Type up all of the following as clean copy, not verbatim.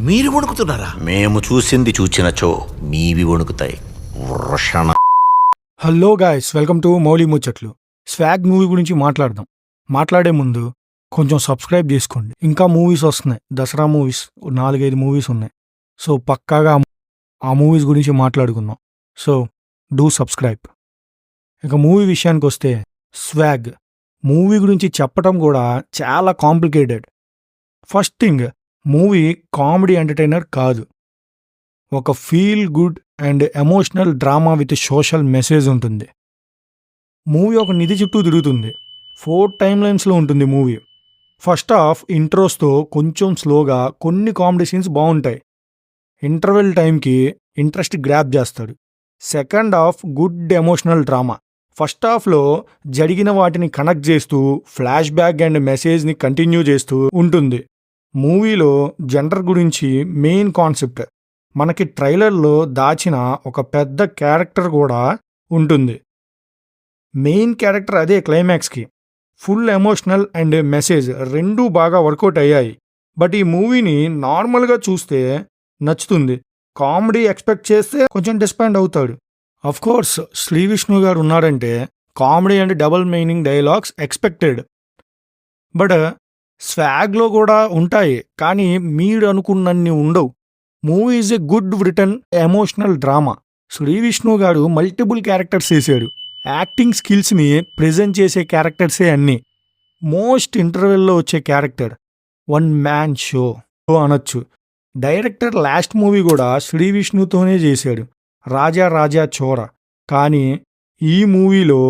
మీరు వణుకుతున్నారా? మేము చూసింది చూచినచో మీవి వణుకుతాయి. వృషణ. Hello guys, welcome to Mouli Muchatlu. Swag movie గురించి మాట్లాడే ముందు కొంచెం సబ్స్క్రైబ్ చేసుకోండి. ఇంకా మూవీస్ వస్తున్నాయి, దసరా మూవీస్ 4-5 మూవీస్ ఉన్నాయి. సో పక్కాగా ఆ మూవీస్ గురించి మాట్లాడుకుందాం. So do subscribe. ఇక మూవీ విషయానికి వస్తే, స్వాగ్ మూవీ గురించి చెప్పడం కూడా చాలా complicated. First thing, movie comedy entertainer కాదు, ఒక feel good and emotional drama with social message ఉంటుంది. మూవీ ఒక నిధి చుట్టూ తిరుగుతుంది. 4 టైమ్ లైన్స్లో ఉంటుంది మూవీ. ఫస్ట్ హాఫ్ ఇంట్రోస్తో కొంచెం స్లోగా, కొన్ని కామెడీ సీన్స్ బాగుంటాయి. ఇంటర్వెల్ టైంకి ఇంట్రెస్ట్ గ్రాప్ చేస్తాడు. Second half good emotional drama. First హాఫ్లో జరిగిన వాటిని కనెక్ట్ చేస్తూ ఫ్లాష్ బ్యాక్ అండ్ మెసేజ్ని కంటిన్యూ చేస్తూ ఉంటుంది. మూవీలో జెండర్ గురించి మెయిన్ కాన్సెప్ట్, మనకి ట్రైలర్లో దాచిన ఒక పెద్ద క్యారెక్టర్ కూడా ఉంటుంది. మెయిన్ క్యారెక్టర్ అదే క్లైమాక్స్కి. ఫుల్ ఎమోషనల్ అండ్ మెసేజ్ రెండూ బాగా వర్కౌట్ అయ్యాయి. బట్ ఈ మూవీని నార్మల్గా చూస్తే నచ్చుతుంది, కామెడీ ఎక్స్పెక్ట్ చేస్తే కొంచెం డిస్పాయింట్ అవుతాడు. కోర్స్ శ్రీ విష్ణు గారు ఉన్నారంటే comedy and double meaning dialogues expected. But స్వాగ్లో కూడా ఉంటాయి, కానీ మీరు అనుకున్నన్ని ఉండవు. Movie is a good return emotional drama. Sri Vishnu garu multiple characters చేశాడు. యాక్టింగ్ స్కిల్స్ని ప్రెజెంట్ చేసే క్యారెక్టర్సే అన్నీ. మోస్ట్ ఇంటర్వెల్లో వచ్చే క్యారెక్టర్ వన్ మ్యాన్ షో అనొచ్చు. డైరెక్టర్ లాస్ట్ మూవీ కూడా శ్రీ విష్ణుతోనే చేశాడు, రాజా రాజా చోర. కానీ ఈ మూవీలో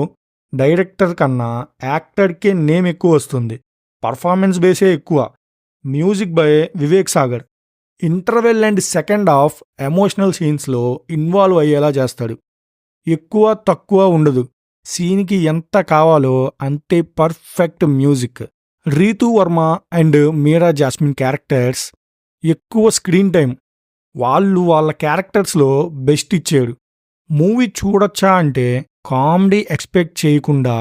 డైరెక్టర్ కన్నా యాక్టర్కే నేమ్ ఎక్కువ వస్తుంది, పర్ఫార్మెన్స్ బేసే ఎక్కువ. Music by Vivek Sagar. Interval and second half emotional సీన్స్లో ఇన్వాల్వ్ అయ్యేలా చేస్తాడు. ఎక్కువ తక్కువ ఉండదు, సీన్కి ఎంత కావాలో అంతే perfect music. Ritu Varma and Meera Jasmine characters ఎక్కువ స్క్రీన్ టైం. వాళ్ళ క్యారెక్టర్స్లో బెస్ట్ ఇచ్చాడు. మూవీ చూడొచ్చా అంటే కామెడీ ఎక్స్పెక్ట్ చేయకుండా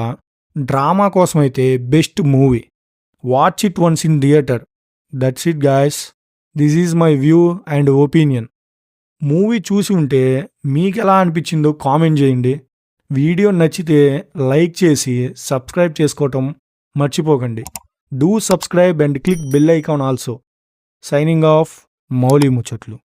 డ్రామా కోసమైతే best movie. Watch it once in theatre. That's it guys. This is my view and opinion. Movie చూసి ఉంటే మీకు ఎలా అనిపించిందో కామెంట్ చేయండి. వీడియో నచ్చితే లైక్ చేసి సబ్స్క్రైబ్ చేసుకోవటం మర్చిపోకండి. Do subscribe and click bell icon also. Signing off, Mouli ముచ్చట్లు.